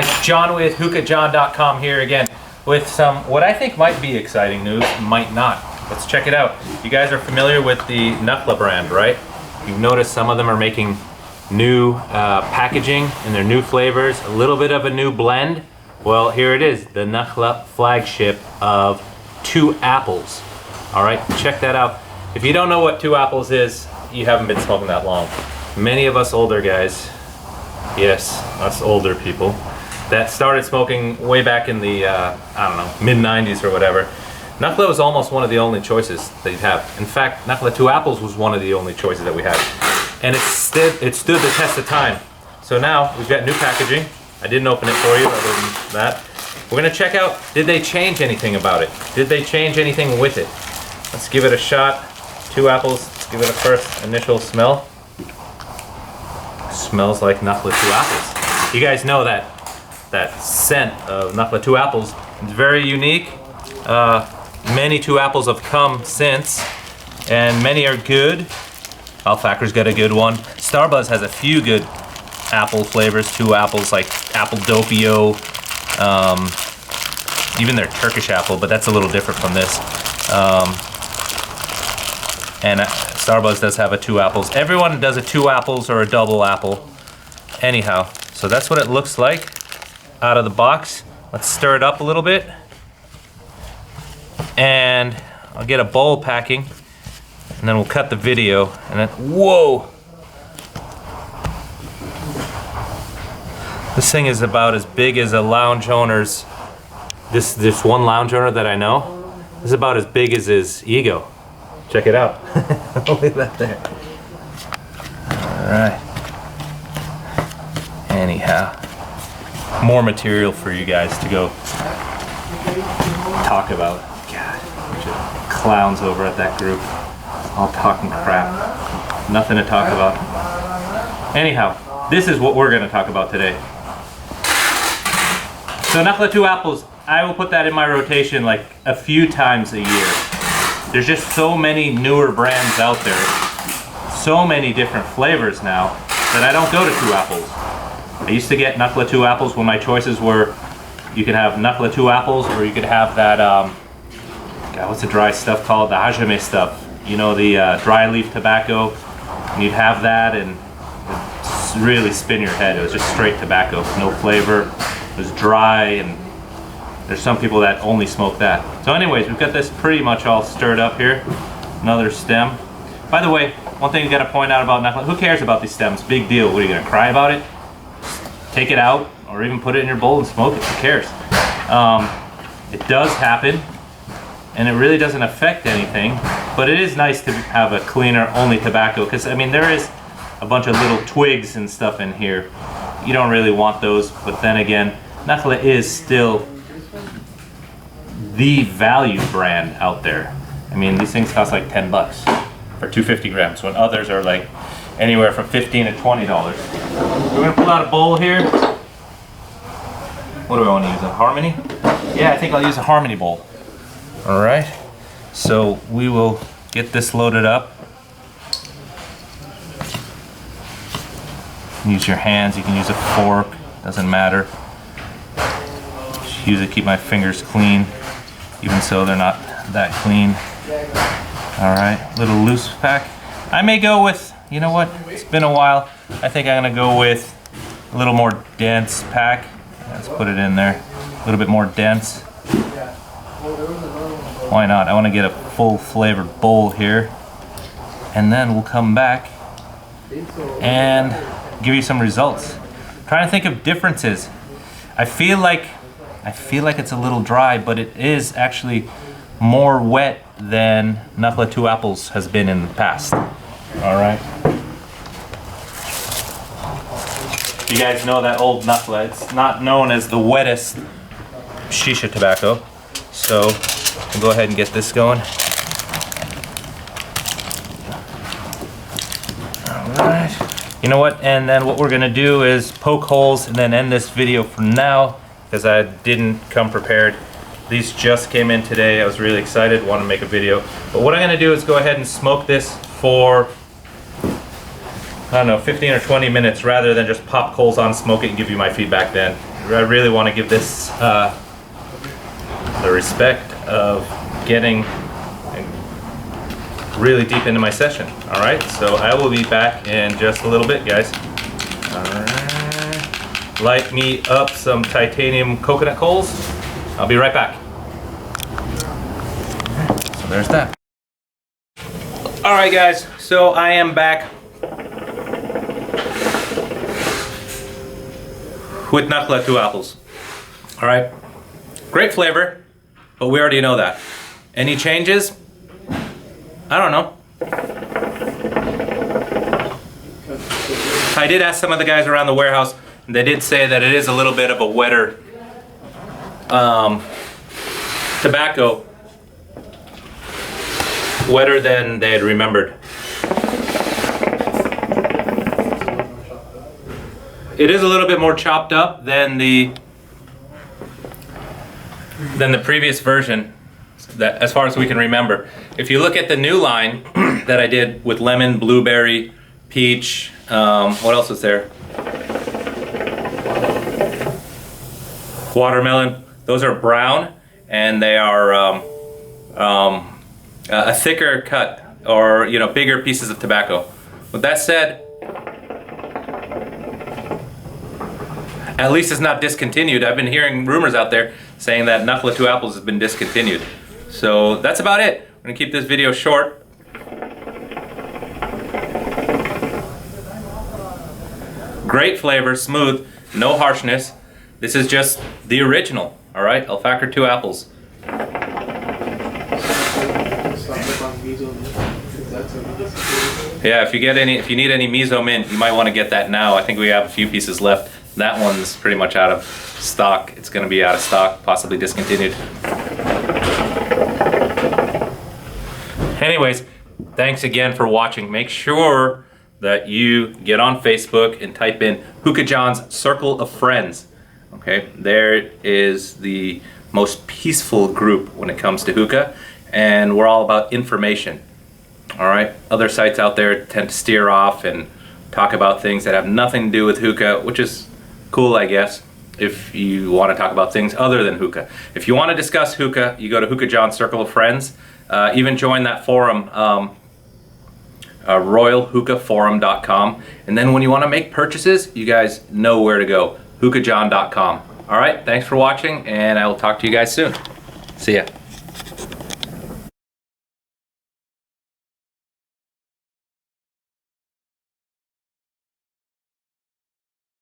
It's John with Hookahjohn.com here again with some, what I think might be exciting news, might not. Let's check it out. You guys are familiar with the Nakhla brand, right? You've noticed some of them are making new packaging and their new flavors, a little bit of a new blend. Well, here it is, the Nakhla flagship of 2 apples. All right, check that out. If you don't know what 2 apples is, you haven't been smoking that long. Many of us older guys, yes, us older people, that started smoking way back in the, I don't know, mid-90s or whatever. Nakhla was almost one of the only choices that you'd have. In fact, Nakhla 2 apples was one of the only choices that we had. And it stood the test of time. So now we've got new packaging. I didn't open it for you other than that. We're gonna check out, did they change anything about it? Did they change anything with it? Let's give it a shot. 2 apples, let's give it a first initial smell. Smells like Nakhla 2 apples. You guys know that scent of Nakhla 2 apples is very unique. Many 2 apples have come since, and many are good. Alfacker's got a good one. Starbuzz has a few good apple flavors, 2 apples, like apple doppio, even their Turkish apple, but that's a little different from this. And Starbuzz does have a 2 apples. Everyone does a 2 apples or a double apple. Anyhow, so that's what it looks like out of the box. Let's stir it up a little bit. And I'll get a bowl packing, and then we'll cut the video. And then, whoa! This thing is about as big as a lounge owner's, this one lounge owner that I know, this is about as big as his ego. Check it out. I'll leave that there. All right. Anyhow, more material for you guys to go talk about. God, bunch of clowns over at that group, all talking crap. Nothing to talk about. Anyhow, this is what we're going to talk about today. So Nakhla 2 apples, I will put that in my rotation like a few times a year. There's just so many newer brands out there, so many different flavors now, that I don't go to 2 apples. I used to get Nakhla 2 apples when my choices were, you could have Nakhla 2 apples, or you could have that, God, what's the dry stuff called? The Hookahjohn stuff. You know, the dry leaf tobacco. And you'd have that and it would really spin your head. It was just straight tobacco, no flavor. It was dry, and there's some people that only smoke that. So anyways, we've got this pretty much all stirred up here. Another stem. By the way, one thing you gotta point out about Nakhla, who cares about these stems? Big deal. What, are you gonna cry about it? Take it out, or even put it in your bowl and smoke it, who cares? It does happen, and it really doesn't affect anything, but it is nice to have a cleaner, only tobacco, because I mean, there is a bunch of little twigs and stuff in here. You don't really want those, but then again, Nakhla is still the value brand out there. I mean, these things cost like 10 bucks for 250 grams, when others are like anywhere from $15 to $20. We're gonna pull out a bowl here. What do I want to use, a Harmony? Yeah, I think I'll use a Harmony bowl. All right, so we will get this loaded up. Use your hands, you can use a fork, doesn't matter. Just use it, keep my fingers clean. Even so, they're not that clean. All right, little loose pack. I may go with, you know what, it's been a while. I think I'm gonna go with a little more dense pack. Let's put it in there, a little bit more dense. Why not? I wanna get a full flavored bowl here. And then we'll come back and give you some results. Trying to think of differences. I feel like it's a little dry, but it is actually more wet than Nakhla 2 apples has been in the past. All right. You guys know that old Nakhla, it's not known as the wettest shisha tobacco. So we'll go ahead and get this going. All right. You know what, and then what we're gonna do is poke holes and then end this video for now, because I didn't come prepared. These just came in today. I was really excited, wanted to make a video. But what I'm gonna do is go ahead and smoke this for, I don't know, 15 or 20 minutes rather than just pop coals on, smoke it, and give you my feedback then. I really want to give this the respect of getting really deep into my session. All right, so I will be back in just a little bit, guys. All right. Light me up some titanium coconut coals. I'll be right back. So there's that. All right, guys, so I am back with Nakhla 2 apples. All right, great flavor, but we already know that. Any changes? I don't know. I did ask some of the guys around the warehouse, and they did say that it is a little bit of a wetter tobacco, wetter than they had remembered. It is a little bit more chopped up than the previous version, that as far as we can remember. If you look at the new line that I did with lemon, blueberry, peach, what else was there? Watermelon. Those are brown, and they are a thicker cut, or bigger pieces of tobacco. With that said, at least it's not discontinued. I've been hearing rumors out there saying that Nakhla 2 apples has been discontinued. So that's about it. I'm gonna keep this video short. Great flavor, smooth, no harshness. This is just the original, all right? Alfactor 2 apples. Yeah, if you need any miso mint, you might want to get that now. I think we have a few pieces left. That one's pretty much out of stock. It's going to be out of stock, possibly discontinued. Anyways, thanks again for watching. Make sure that you get on Facebook and type in Hookahjohn's Circle of Friends. Okay, there is the most peaceful group when it comes to hookah, and we're all about information. All right, other sites out there tend to steer off and talk about things that have nothing to do with hookah, which is cool, I guess, if you want to talk about things other than hookah. If you want to discuss hookah, you go to Hookahjohn's Circle of Friends. Even join that forum, royalhookahforum.com. And then when you want to make purchases, you guys know where to go, hookahjohn.com. All right, thanks for watching, and I will talk to you guys soon. See ya.